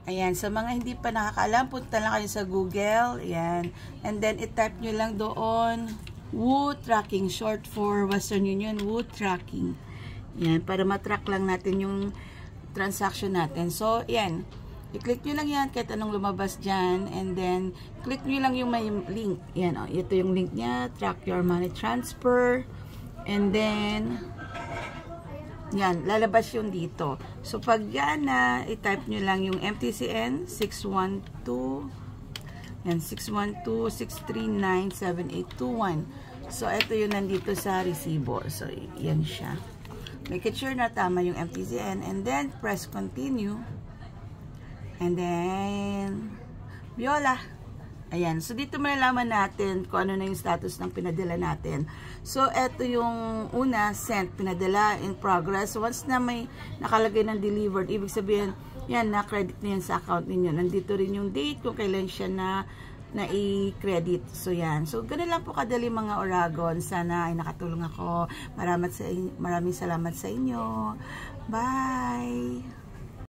Ayan, sa mga hindi pa nakakaalam, punta lang kayo sa Google. Ayan. And then, i-type nyo lang doon, Woo Tracking, short for Western Union, Woo Tracking. Ayan, para matrack lang natin yung transaction natin. So, ayan. I-click nyo lang yan kahit anong lumabas dyan. And then, click nyo lang yung may link. Ayan, oh, ito yung link niya. Track your money transfer. And then, yan, lalabas yung dito. So, pag yan na, i-type nyo lang yung MTCN 612, yan, 612-639-7821. So, ito yung nandito sa resibo. So, yan siya. Make it sure na tama yung MTCN. And then, press continue. And then, Viola. Ayan. So, dito malalaman natin kung ano na yung status ng pinadala natin. So, eto yung una, sent, pinadala, in progress. So, once na may nakalagay ng delivered, ibig sabihin, yan, na-credit na yan sa account ninyo. Nandito rin yung date kung kailan siya na i-credit. So, yan. So, ganun lang po kadali mga Oragon. Sana ay nakatulong ako. Maraming salamat sa inyo. Bye!